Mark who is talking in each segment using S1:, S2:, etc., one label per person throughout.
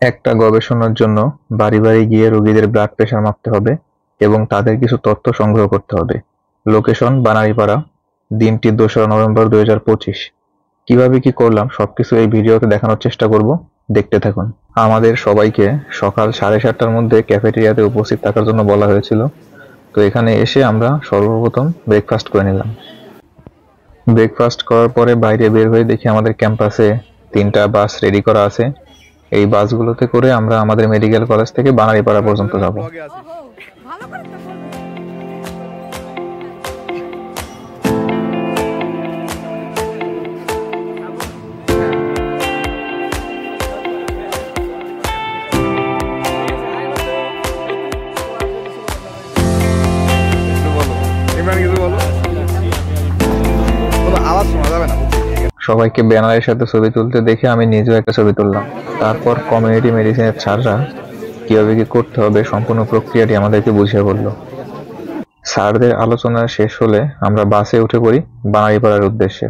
S1: একটা গবেষণার জন্য বাড়ি বাড়ি গিয়ে রোগীদের ব্লাড প্রেশার মাপতে হবে এবং তাদের কিছু তথ্য সংগ্রহ করতে হবে। লোকেশন বানারীপাড়া, দিনটি 2রা নভেম্বর 2025। কিভাবে কি করলাম সবকিছু এই ভিডিওতে দেখানোর চেষ্টা করব, দেখতে থাকুন। আমাদের সবাইকে সকাল 7:30টার মধ্যে ক্যাফেটেরিয়াতে উপস্থিত থাকার জন্য বলা হয়েছিল। তো এখানে এসে আমরা সর্বপ্রথম ব্রেকফাস্ট করে নিলাম। ব্রেকফাস্ট করার পরে বাইরে বের হয়ে দেখি আমাদের ক্যাম্পাসে 3টা বাস রেডি করা আছে। এই বাসগুলোতে করে আমরা আমাদের মেডিকেল কলেজ থেকে বানারীপাড়া পর্যন্ত যাব। সবাইকে ব্যানারের সাথে ছবি তুলতে দেখে আমি নিজেও একটা ছবি তুললাম। তারপর কমিউনিটি মেডিসিনের স্যাররা কিভাবে কি করতে হবে সম্পূর্ণ প্রক্রিয়াটি আমাদেরকে বুঝিয়ে বললো। স্যারদের আলোচনা শেষ হলে আমরা বাসে উঠে পড়ি বানারীপাড়ার উদ্দেশ্যে।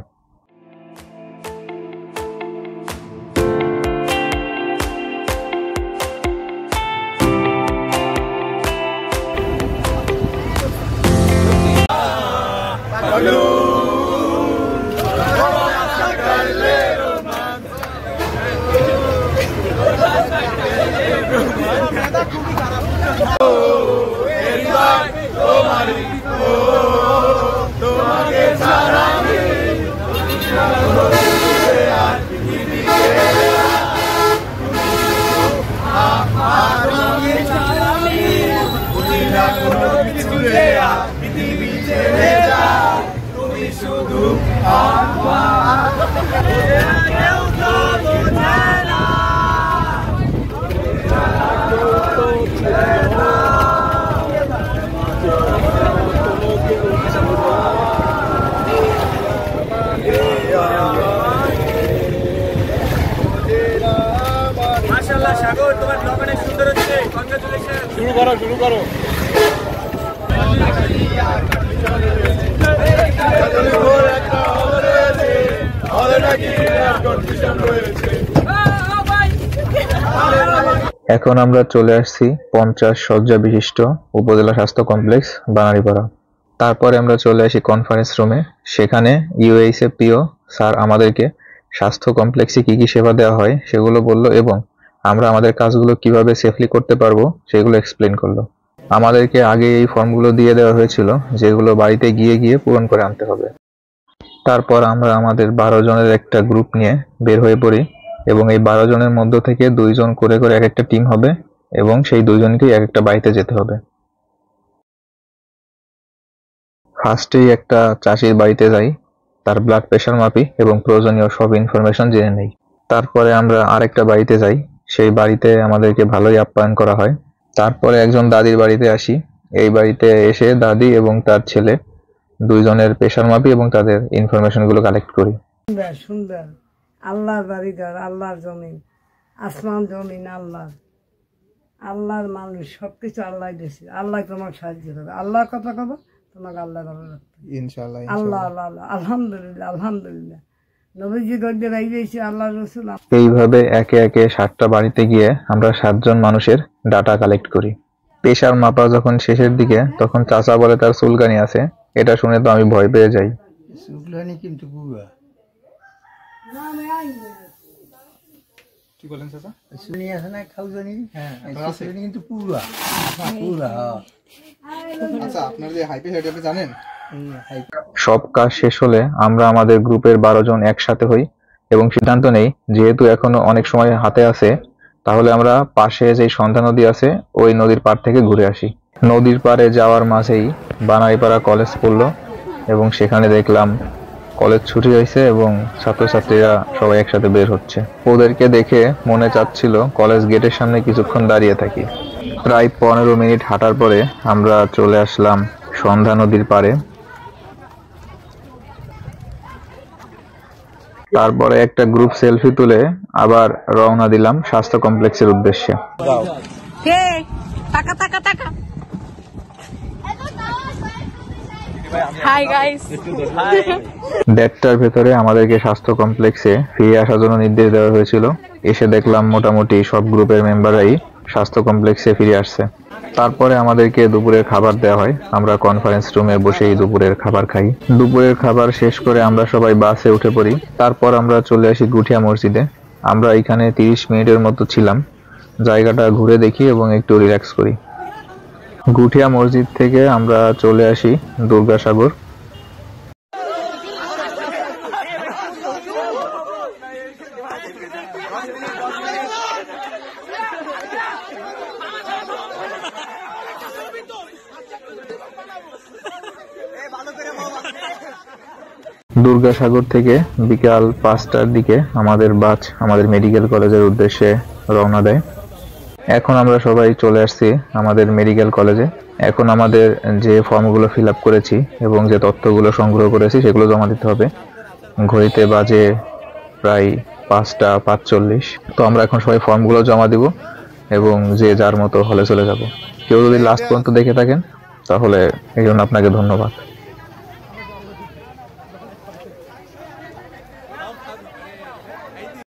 S2: শুরু করো।
S1: এখন আমরা চলে আসছি 50 শয্যা বিশিষ্ট উপজেলা স্বাস্থ্য কমপ্লেক্স বানারীপাড়া। তারপরে আমরা চলে আসি কনফারেন্স রুমে। সেখানে ইউএইচএপিও স্যার আমাদেরকে স্বাস্থ্য কমপ্লেক্সে কি কি সেবা দেওয়া হয় সেগুলো বলল এবং আমরা আমাদের কাজগুলো কিভাবে সেফলি করতে পারবো সেগুলো এক্সপ্লেন করলো। আমাদেরকে আগে এই ফর্মগুলো দিয়ে দেওয়া হয়েছিল যেগুলো বাড়িতে গিয়ে গিয়ে পূরণ করে আনতে হবে। তারপর আমরা আমাদের 12 জনের একটা গ্রুপ নিয়ে বের হয়ে পড়ি এবং এই 12 জনের মধ্য থেকে 2 জন করে করে এক একটা টিম হবে এবং সেই 2 জনকেই এক একটা বাড়িতে যেতে হবে। ফার্স্টেই একটা চাষির বাড়িতে যাই, তার ব্লাড প্রেশার মাপি এবং প্রয়োজনীয় সব ইনফরমেশন জেনে নেই। তারপরে আমরা আরেকটা বাড়িতে যাই, সেই বাড়িতে আমাদেরকে ভালোই আপ্যায়ন করা হয়। তারপরে একজন দাদির বাড়িতে আসি। এই বাড়িতে এসে দাদি এবং তার ছেলে 2 জনের প্রেশার মাপি এবং তাদের ইনফরমেশন গুলো কালেক্ট করি।
S3: সুন্দর আল্লাহর বাড়িঘর, আল্লাহর জমিন, আসমান জমিন আল্লাহর, আল্লাহর মানুষ, সবকিছু আল্লাহ দিয়েছে। আল্লাহ তোমাকে সাহায্য করবে। আল্লাহর কথা কব, তোমাকে আল্লাহ ভালো রাখবে ইনশাআল্লাহ। আল্লাহ আল্লাহ আল্লাহ, আলহামদুলিল্লাহ আলহামদুলিল্লাহ। নবীজি গদ্যে বাইরেছি আল্লাহ রসুল।
S1: এইভাবে একে একে 7টা বাড়িতে গিয়ে আমরা 7 জন মানুষের ডাটা কালেক্ট করি। প্রেশার মাপা যখন শেষের দিকে তখন চাচা বলে তার চুলকানি আছে। এটা শুনে তো আমি ভয় পেয়ে যাই।
S2: চুলকানি কিন্তু পুরা। কি বলেন চাচা? চুলকানি আছে না খালজানি? হ্যাঁ, চুলকানি কিন্তু পুরা পুরা। আচ্ছা, আপনার যে হাই প্রেশার আপনি জানেন?
S1: সব কাজ শেষ হলে আমরা আমাদের গ্রুপের 12 জন একসাথে হই এবং সিদ্ধান্ত নেই যেহেতু এখনো অনেক সময় হাতে আছে তাহলে আমরা পাশে যে সন্ধ্যা নদী আছে ওই নদীর পাড় থেকে ঘুরে আসি। নদীর পাড়ে যাওয়ার মাঝেই বানারীপাড়া কলেজ পড়লো এবং সেখানে দেখলাম কলেজ ছুটি হয়েছে এবং ছাত্রছাত্রীরা সবাই একসাথে বের হচ্ছে। ওদেরকে দেখে মনে চাচ্ছিল কলেজ গেটের সামনে কিছুক্ষণ দাঁড়িয়ে থাকি। প্রায় 15 মিনিট হাঁটার পরে আমরা চলে আসলাম সন্ধ্যা নদীর পাড়ে। তারপরে একটা গ্রুপ সেলফি তুলে আবার রওনা দিলাম স্বাস্থ্য কমপ্লেক্সের উদ্দেশ্যে।
S4: Hi guys.
S1: 1:30টার ভেতরে আমাদেরকে স্বাস্থ্য কমপ্লেক্সে ফিরে আসার জন্য নির্দেশ দেওয়া হয়েছিল। এসে দেখলাম মোটামুটি সব গ্রুপের মেম্বাররাই স্বাস্থ্য কমপ্লেক্সে ফিরে আসছে। তারপরে আমাদেরকে দুপুরের খাবার দেওয়া হয়। আমরা কনফারেন্স রুমে বসেই দুপুরের খাবার খাই। দুপুরের খাবার শেষ করে আমরা সবাই বাসে উঠে পড়ি। তারপর আমরা চলে আসি গুঠিয়া মসজিদে। আমরা এখানে 30 মিনিটের মতো ছিলাম। জায়গাটা ঘুরে দেখি এবং একটু রিল্যাক্স করি। গুঠিয়া মসজিদ থেকে আমরা চলে আসি দুর্গাসাগর। দুর্গাসাগর থেকে বিকাল 5টার দিকে আমাদের বাস আমাদের মেডিকেল কলেজের উদ্দেশ্যে রওনা দেয়। এখন আমরা সবাই চলে আসছি আমাদের মেডিকেল কলেজে। এখন আমাদের যে ফর্মগুলো ফিল আপ করেছি এবং যে তথ্যগুলো সংগ্রহ করেছি সেগুলো জমা দিতে হবে। ঘড়িতে বাজে প্রায় 5:45। তো আমরা এখন সবাই ফর্মগুলো জমা দিব এবং যে যার মতো হলে চলে যাব। কেউ যদি লাস্ট পর্যন্ত দেখে থাকেন তাহলে এই জন্য আপনাকে ধন্যবাদ।